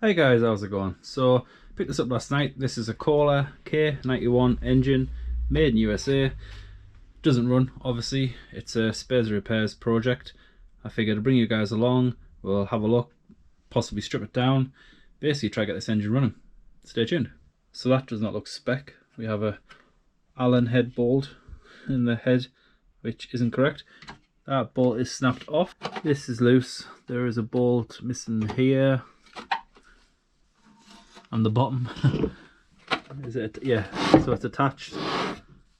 Hey guys, how's it going? So, picked this up last night. This is a Kohler K19 engine, made in USA. Doesn't run, obviously. It's a spares and repairs project. I figured to bring you guys along. We'll have a look, possibly strip it down, basically try to get this engine running. Stay tuned. So that does not look spec. We have a Allen head bolt in the head, which isn't correct. That bolt is snapped off. This is loose. There is a bolt missing here. On the bottom. Is it? Yeah, so it's attached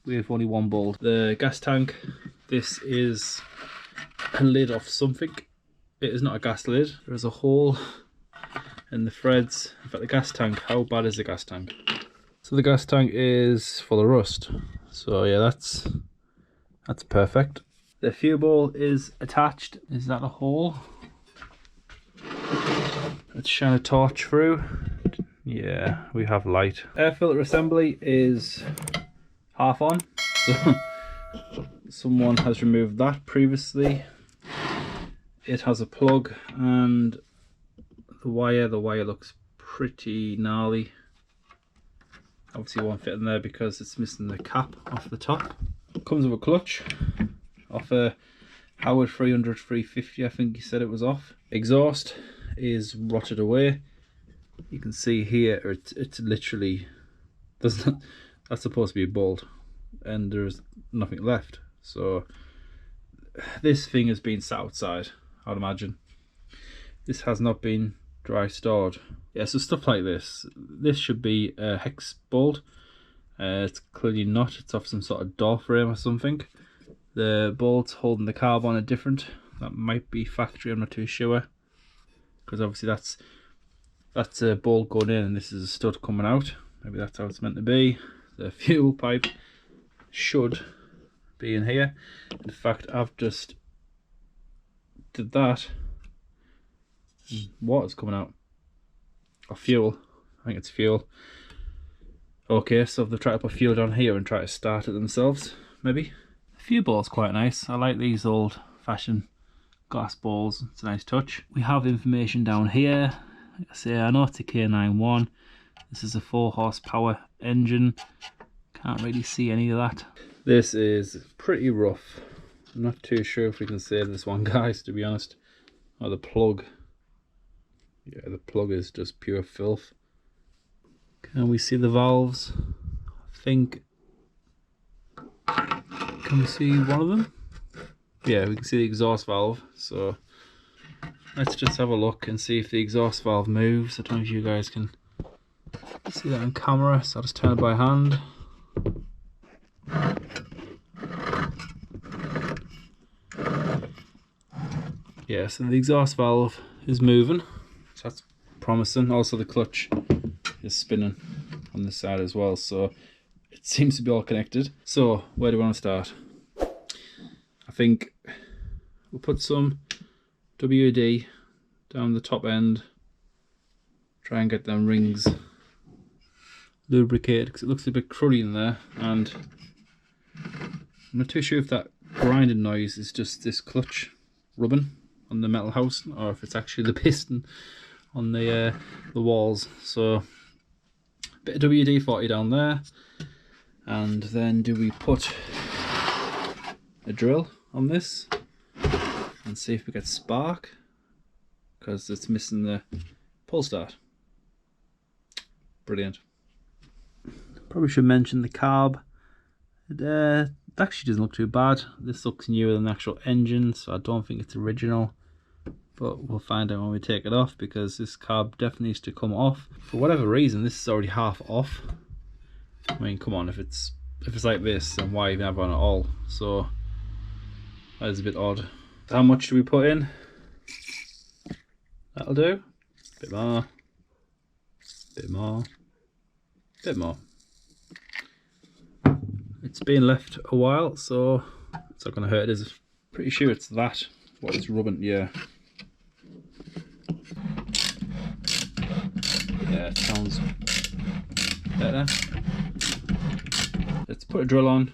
with only one bolt. The gas tank, this is a lid of something. It is not a gas lid. There is a hole in the threads. In fact, the gas tank, how bad is the gas tank? So the gas tank is full of rust. So yeah, that's perfect. The fuel bowl is attached. Is that a hole? Let's shine a torch through. Yeah, we have light. Air filter assembly is half on, so someone has removed that previously. It has a plug and the wire looks pretty gnarly. Obviously it won't fit in there because it's missing the cap off the top. It comes with a clutch off a Howard 300 350, I think he said it was off. Exhaust is rotted away. You can see here it's literally that's supposed to be a bolt and there's nothing left, so this thing has been sat outside, I'd imagine. This has not been dry stored. Yeah, so stuff like this should be a hex bolt. It's clearly not. It's off some sort of door frame or something. The bolts holding the carb on are different. That might be factory, I'm not too sure, because obviously that's a bolt going in and this is a stud coming out. Maybe that's how it's meant to be. The fuel pipe should be in here. In fact, I've just did that. Water's coming out. Or fuel. I think it's fuel. Okay, so they've tried to put fuel down here and try to start it themselves, maybe. The fuel ball's quite nice. I like these old fashioned glass balls. It's a nice touch. We have information down here. I know it's a K91. This is a 4 horsepower engine. Can't really see any of that. This is pretty rough. I'm not too sure if we can save this one, guys, to be honest. Oh, the plug. Yeah, the plug is just pure filth. Can we see the valves? I think. Can we see one of them? Yeah, we can see the exhaust valve. So let's just have a look and see if the exhaust valve moves. I don't know if you guys can see that on camera, so I'll just turn it by hand. Yeah, so the exhaust valve is moving, so that's promising. Also the clutch is spinning on this side as well, so it seems to be all connected. So where do we want to start? I think we'll put some WD down the top end, try and get them rings lubricated because it looks a bit cruddy in there, and I'm not too sure if that grinding noise is just this clutch rubbing on the metal house or if it's actually the piston on the walls. So a bit of WD-40 down there, and then do we put a drill on this and see if we get spark, because it's missing the pull start. Brilliant. Probably should mention the carb. It actually doesn't look too bad. This looks newer than the actual engine, so I don't think it's original, but we'll find out when we take it off, because this carb definitely needs to come off. For whatever reason, this is already half off. I mean, come on, if it's like this, then why even have it on at all? So that is a bit odd. How much do we put in? That'll do. Bit more. Bit more. Bit more. It's been left a while, so it's not going to hurt, is it? Pretty sure it's that, what it's rubbing, yeah. Yeah, it sounds better. Let's put a drill on,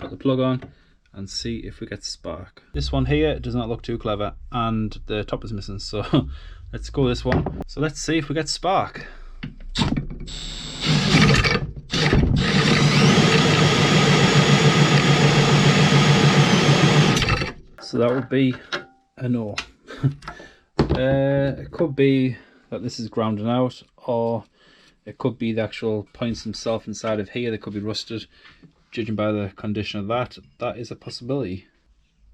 put the plug on, and see if we get spark. This one here does not look too clever, and the top is missing, so let's go this one. So let's see if we get spark. So that would be a no. It could be that this is grounding out, or it could be the actual points themselves inside of here. They could be rusted, judging by the condition of that. That is a possibility.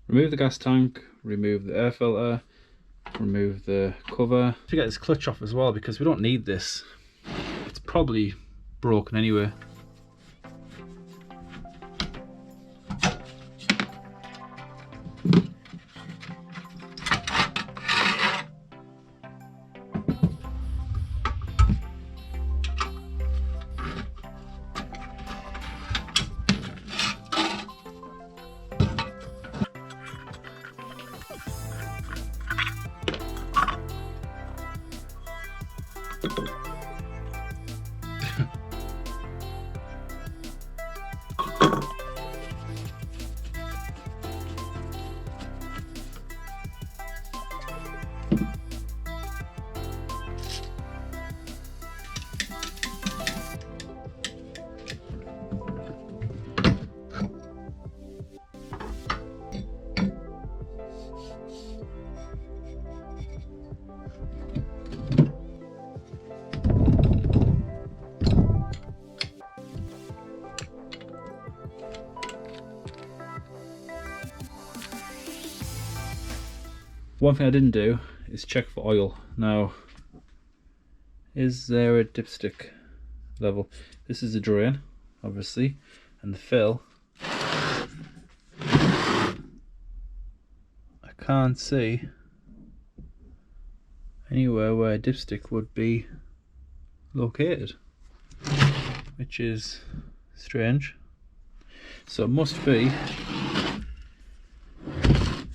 Remove the gas tank, remove the air filter, remove the cover. To get this clutch off as well, because we don't need this. It's probably broken anyway. One thing I didn't do is check for oil. Now, is there a dipstick level? This is the drain, obviously, and the fill. I can't see anywhere where a dipstick would be located, which is strange. So it must be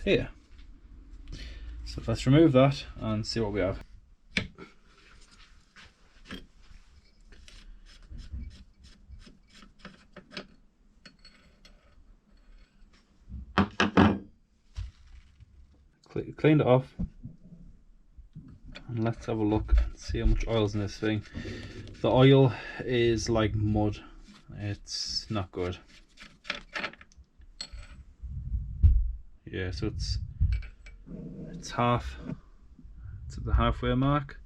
here. So let's remove that and see what we have. Cleaned it off, and let's have a look and see how much oil's in this thing. The oil is like mud. It's not good. Yeah, so it's half, it's at the halfway mark,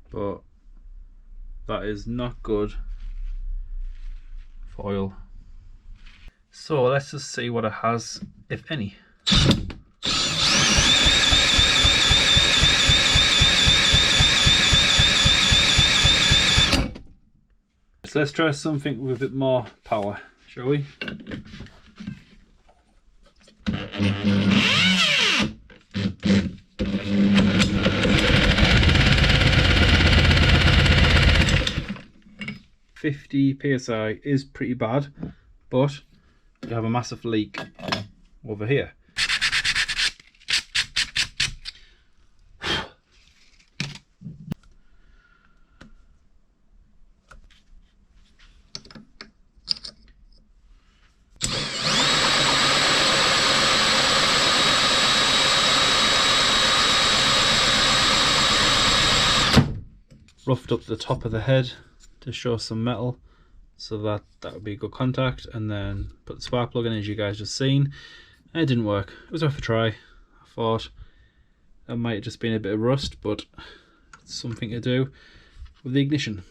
but that is not good for oil. So let's just see what it has, if any. So let's try something with a bit more power, shall we? psi is pretty bad, but you have a massive leak over here. Roughed up the top of the head to show some metal, so that would be good contact, and then put the spark plug in, as you guys just seen, and it didn't work. It was worth a try. I thought that might have just been a bit of rust, but it's something to do with the ignition.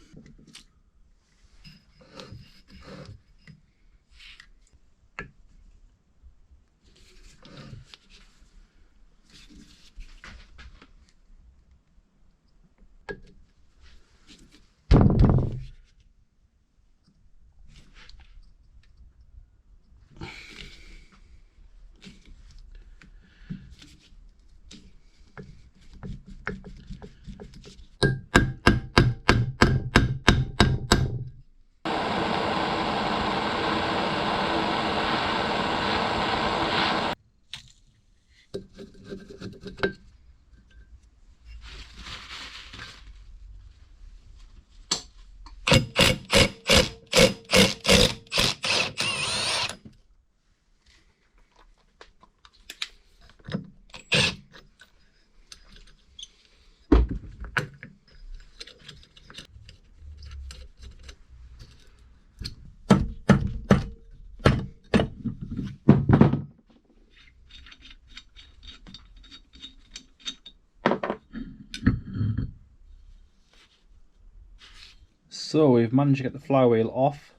So we've managed to get the flywheel off,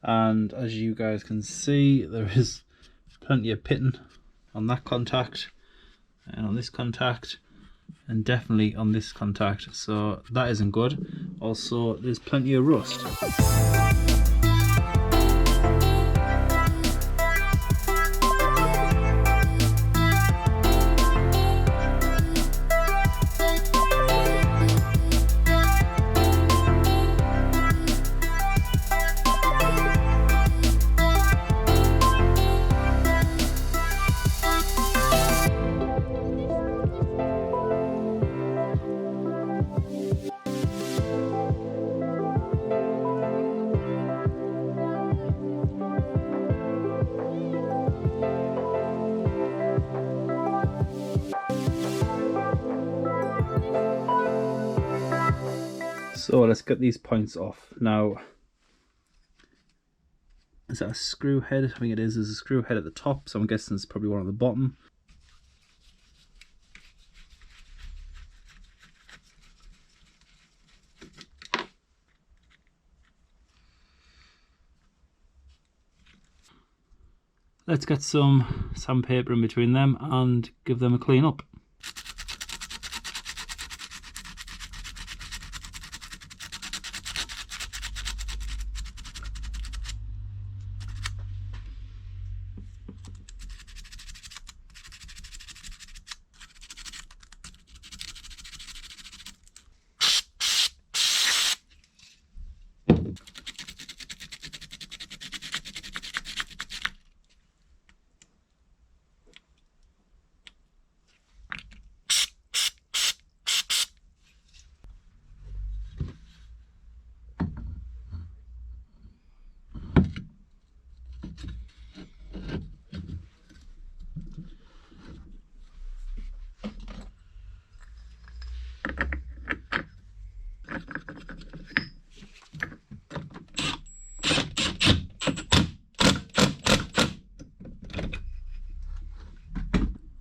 and as you guys can see, there is plenty of pitting on that contact and on this contact, and definitely on this contact, so that isn't good. Also, there's plenty of rust. So let's get these points off. Now, is that a screw head? I think it is. There's a screw head at the top, so I'm guessing it's probably one at the bottom. Let's get some sandpaper in between them and give them a clean up.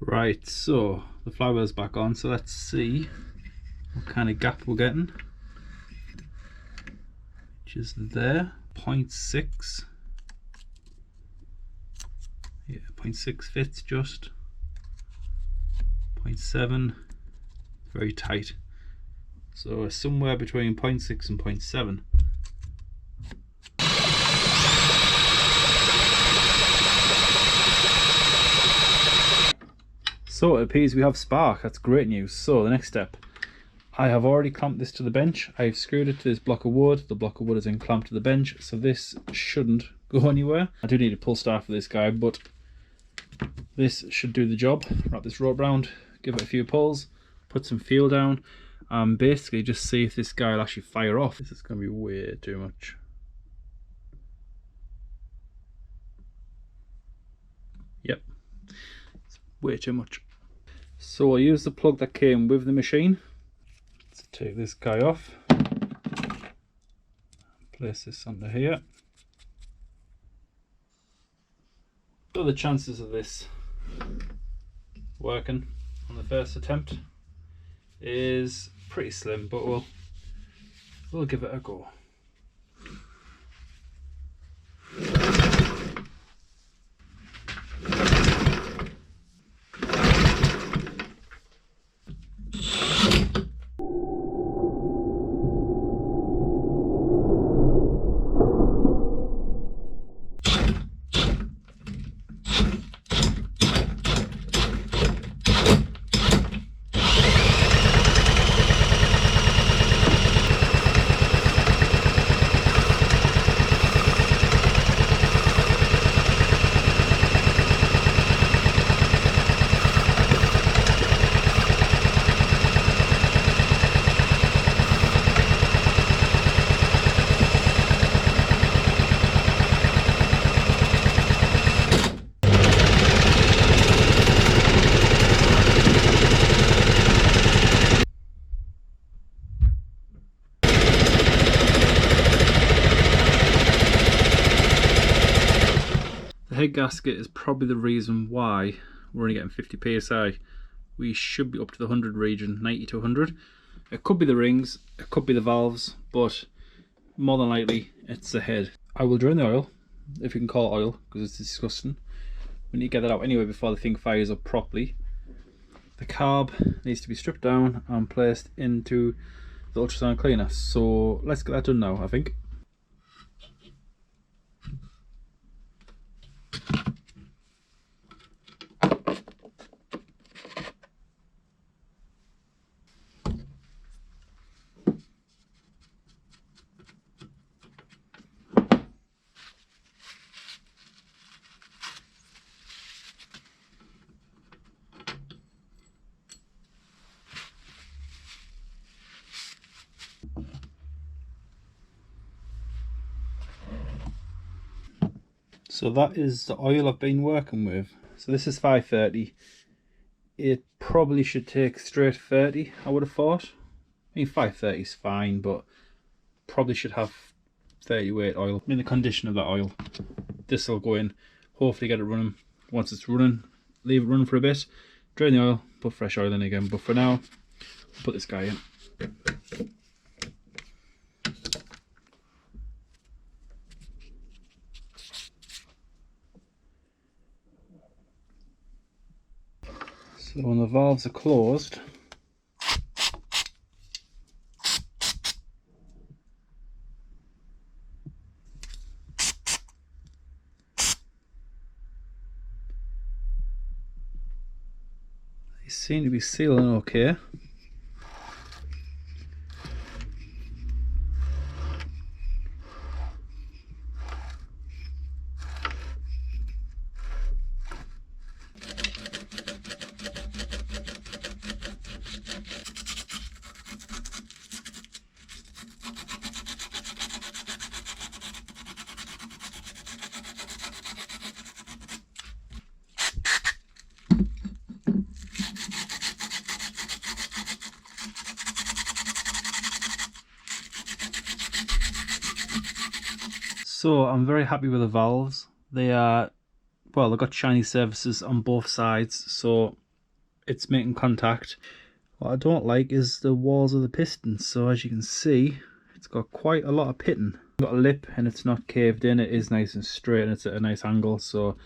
Right, so the flywheel's back on, so let's see what kind of gap we're getting. Which is there, 0.6. Yeah, 0.6 fits just. 0.7, very tight. So somewhere between 0.6 and 0.7. So it appears we have spark. That's great news. So the next step, I have already clamped this to the bench. I've screwed it to this block of wood. The block of wood is then clamped to the bench, so this shouldn't go anywhere. I do need a pull star for this guy, but this should do the job. Wrap this rope round, give it a few pulls, put some fuel down, and basically just see if this guy will actually fire off. This is going to be way too much. Yep, it's way too much. So I'll use the plug that came with the machine. Let's take this guy off, place this under here. So the chances of this working on the first attempt is pretty slim, but we'll give it a go. The head gasket is probably the reason why we're only getting 50 psi. We should be up to the 100 region, 90 to 100. It could be the rings, it could be the valves, but more than likely it's the head. I will drain the oil, if you can call it oil, because it's disgusting. We need to get that out anyway before the thing fires up properly. The carb needs to be stripped down and placed into the ultrasound cleaner. So let's get that done now, I think. So that is the oil I've been working with. So this is 530. It probably should take straight 30, I would have thought. I mean 530 is fine, but probably should have 30 weight oil. In the condition of that oil, this will go in, hopefully get it running. Once it's running, leave it running for a bit, drain the oil, put fresh oil in again. But for now, I'll put this guy in. So when the valves are closed, they seem to be sealing okay. So I'm very happy with the valves. They are, well, they've got shiny surfaces on both sides, so it's making contact. What I don't like is the walls of the pistons. So as you can see, it's got quite a lot of pitting. It's got a lip and it's not caved in. It is nice and straight and it's at a nice angle. So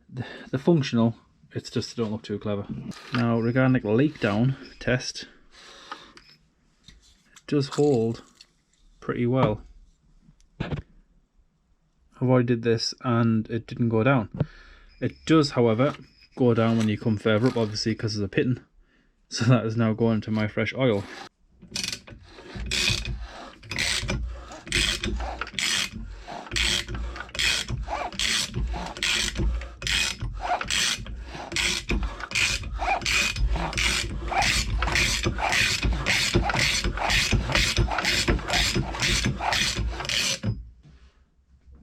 they're functional. It's just they don't look too clever. Now regarding like the leak down test, it does hold pretty well. I've already did this and it didn't go down. It does, however, go down when you come further up, obviously because of the pitting. So that is now going to my fresh oil.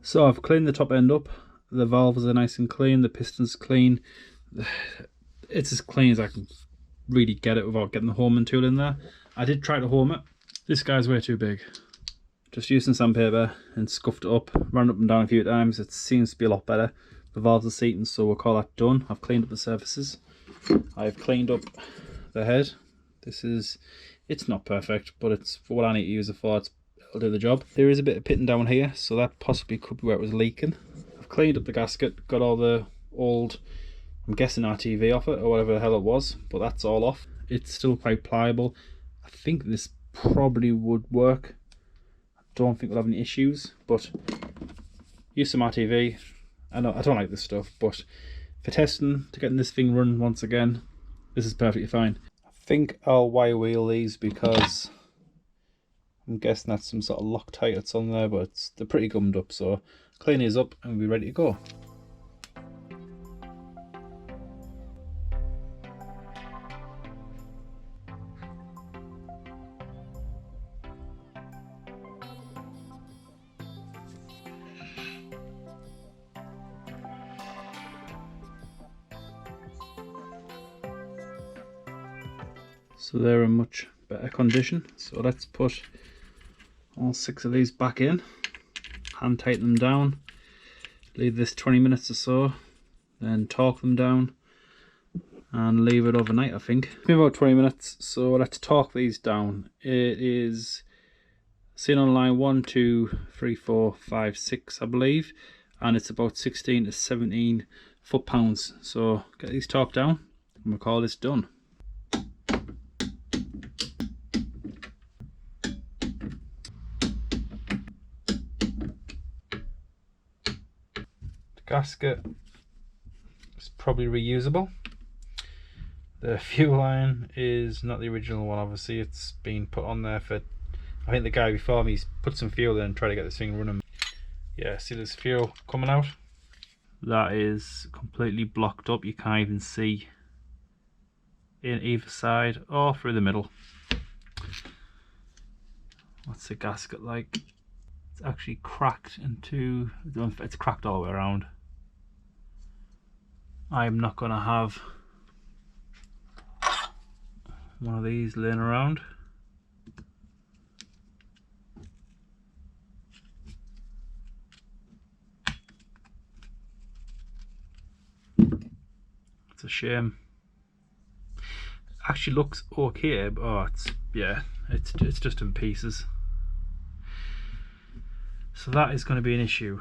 So I've cleaned the top end up. The valves are nice and clean, the piston's clean. It's as clean as I can really get it without getting the homing tool in there. I did try to home it. This guy's way too big. Just used some sandpaper and scuffed it up, ran up and down a few times. It seems to be a lot better. The valves are seating, so we'll call that done. I've cleaned up the surfaces. I've cleaned up the head. It's not perfect, but it's for what I need to use it for. It'll do the job. There is a bit of pitting down here, so that possibly could be where it was leaking. I've cleaned up the gasket, got all the old, I'm guessing RTV off it, or whatever the hell it was, but that's all off. It's still quite pliable. I think this probably would work. I don't think we'll have any issues, but use some RTV. I know I don't like this stuff, but for testing, to getting this thing run once again, this is perfectly fine. I think I'll wire wheel these because I'm guessing that's some sort of Loctite that's on there, but they're pretty gummed up, so clean these up and we'll be ready to go. So they're in much better condition, so let's put all 6 of these back in, hand tighten them down, leave this 20 minutes or so, then torque them down and leave it overnight. I think it's been about 20 minutes, so let's torque these down. It is Seen online 1, 2, 3, 4, 5, 6 I believe, and it's about 16 to 17 foot-pounds. So get these torqued down and we'll call this done. The gasket is probably reusable. The fuel line is not the original one, obviously. It's been put on there for, I think the guy before me's put some fuel in and tried to get this thing running. Yeah, see there's fuel coming out. That is completely blocked up. You can't even see in either side or through the middle. What's the gasket like? It's actually cracked into, it's cracked all the way around. I'm not going to have one of these laying around. It's a shame. It actually looks okay, but oh, it's just in pieces. So that is going to be an issue.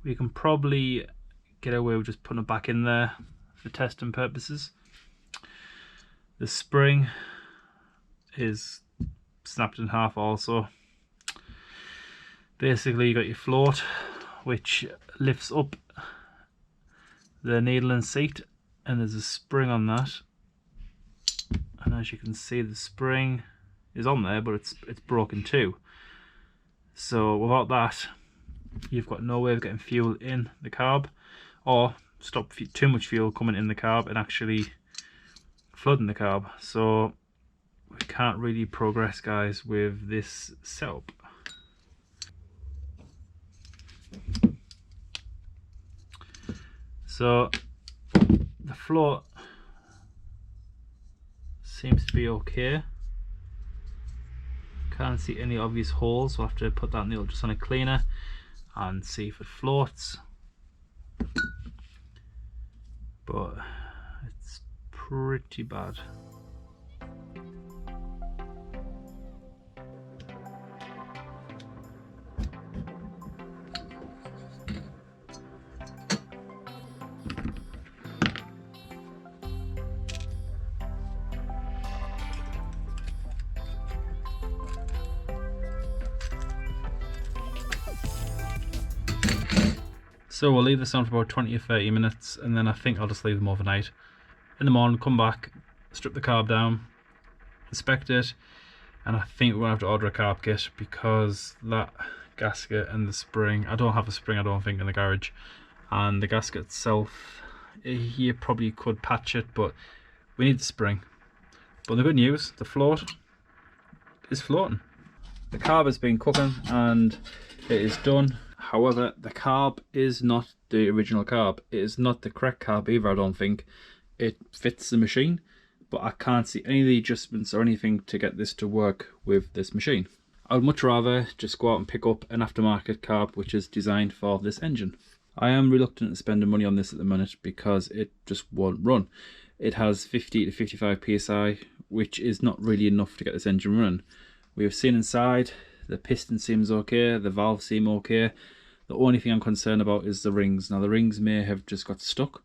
We can probably get away with just putting it back in there for testing purposes. The spring is snapped in half also. Basically you got your float which lifts up the needle and seat, and there's a spring on that, and as you can see the spring is on there, but it's broken too. So without that you've got no way of getting fuel in the carb, or stop too much fuel coming in the carb and actually flooding the carb. So we can't really progress, guys, with this setup. So the float seems to be okay. Can't see any obvious holes, so I'll have to put that needle just on a cleaner and see if it floats. But it's pretty bad. So we'll leave this on for about 20 or 30 minutes, and then I think I'll just leave them overnight. In the morning, come back, strip the carb down, inspect it, and I think we're going to have to order a carb kit, because that gasket and the spring, I don't have a spring I don't think in the garage, and the gasket itself, you probably could patch it, but we need the spring. But the good news, the float is floating. The carb has been cooking and it is done. However, the carb is not the original carb. It is not the correct carb either, I don't think. It fits the machine, but I can't see any of the adjustments or anything to get this to work with this machine. I would much rather just go out and pick up an aftermarket carb which is designed for this engine. I am reluctant to spend money on this at the minute because it just won't run. It has 50 to 55 psi, which is not really enough to get this engine running. We have seen inside, the piston seems okay, the valves seem okay. The only thing I'm concerned about is the rings. Now the rings may have just got stuck,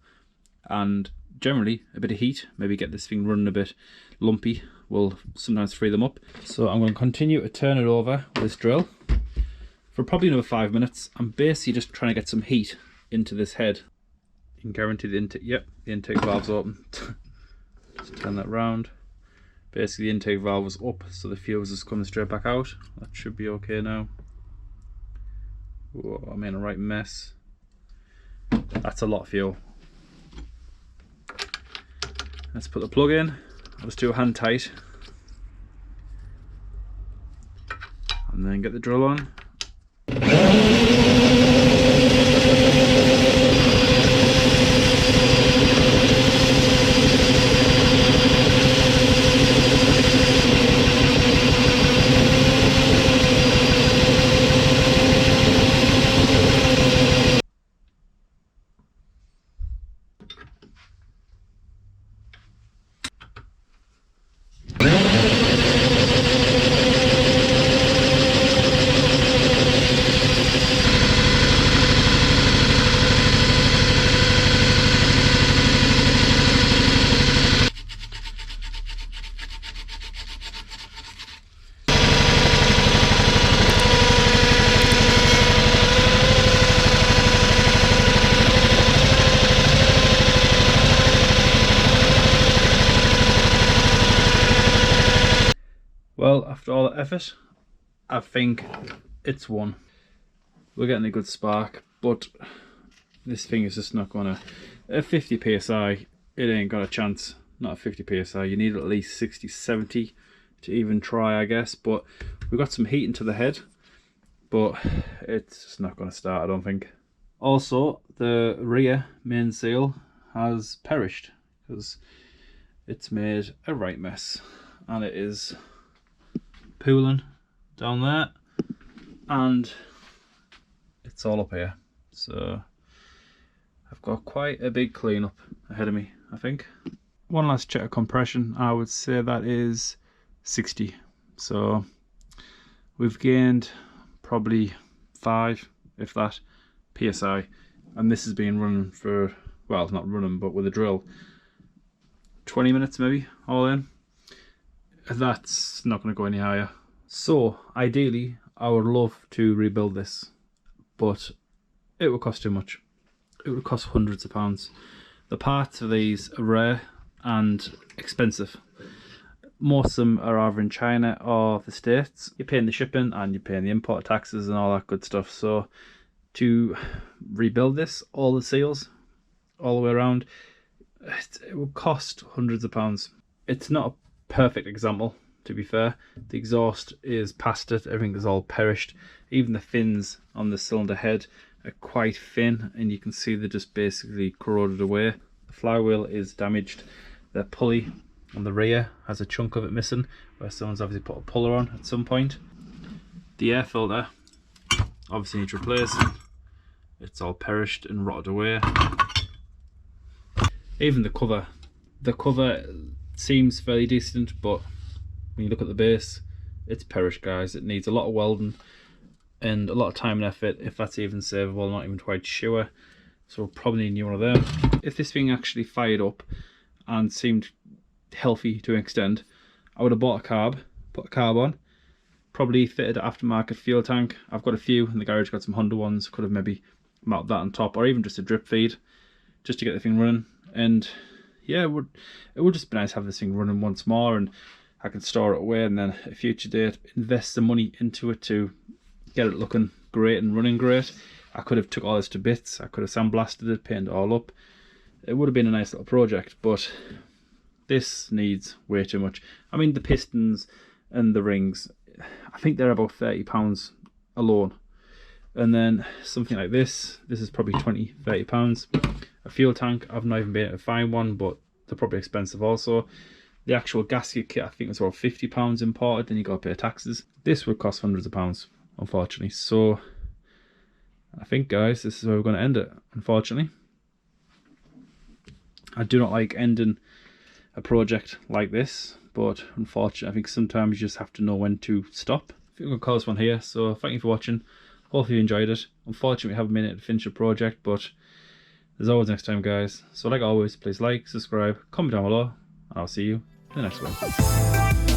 and generally a bit of heat, maybe get this thing running a bit lumpy, will sometimes free them up. So I'm going to continue to turn it over with this drill for probably another 5 minutes. I'm basically just trying to get some heat into this head. You can guarantee the intake, yep, the intake valve's open. Just turn that round. Basically the intake valve was up, so the fuel is just coming straight back out. That should be okay now. Whoa, I'm in a right mess. That's a lot of fuel. Let's put the plug in. I'll just do a hand tight. And then get the drill on. Well, after all the effort, I think it's won. We're getting a good spark, but this thing is just not gonna, at 50 psi, it ain't got a chance. Not at 50 psi, you need at least 60, 70 to even try, I guess. But we've got some heat into the head, but it's just not gonna start, I don't think. Also, the rear main seal has perished because it's made a right mess, and it is pooling down there, and it's all up here. So I've got quite a big cleanup ahead of me, I think. One last check of compression, I would say that is 60. So we've gained probably 5, if that, psi, and this has been running for, well, not running, but with a drill, 20 minutes maybe, all in. That's not going to go any higher. So ideally, I would love to rebuild this, but it would cost too much. It would cost hundreds of pounds. The parts of these are rare and expensive. Most of them are either in China or the States. You're paying the shipping and you're paying the import taxes and all that good stuff. So to rebuild this, all the seals, all the way around, it would cost hundreds of pounds. It's not a perfect example, to be fair. The exhaust is past it, everything is all perished. Even the fins on the cylinder head are quite thin, and you can see they're just basically corroded away. The flywheel is damaged. The pulley on the rear has a chunk of it missing, where someone's obviously put a puller on at some point. The air filter obviously needs replacing. It's all perished and rotted away. Even the cover seems fairly decent, but when you look at the base, it's perished, guys. It needs a lot of welding and a lot of time and effort, if that's even savable. Not even quite sure, so we'll probably need a new one of them. If this thing actually fired up and seemed healthy to an extent, I would have bought a carb, put a carb on, probably fitted an aftermarket fuel tank. I've got a few in the garage, got some Honda ones, could have maybe mounted that on top, or even just a drip feed just to get the thing running. And yeah, it would just be nice to have this thing running once more, and I can store it away and then at a future date invest the money into it to get it looking great and running great. I could have took all this to bits, I could have sandblasted it, painted it all up. It would have been a nice little project, but this needs way too much. I mean, the pistons and the rings, I think they're about £30 alone. And then something like this is probably £20–30. A fuel tank, I've not even been able to find one, but they're probably expensive also. The actual gasket kit, I think was about £50 imported, then you got to pay taxes. This would cost hundreds of pounds, unfortunately. So I think, guys, this is where we're going to end it, unfortunately. I do not like ending a project like this, but unfortunately, I think sometimes you just have to know when to stop. I think we're going to call this one here, so thank you for watching. Hopefully you enjoyed it. Unfortunately, we haven't been able to finish the project, but there's always next time, guys. So like always, please like, subscribe, comment down below, and I'll see you in the next one.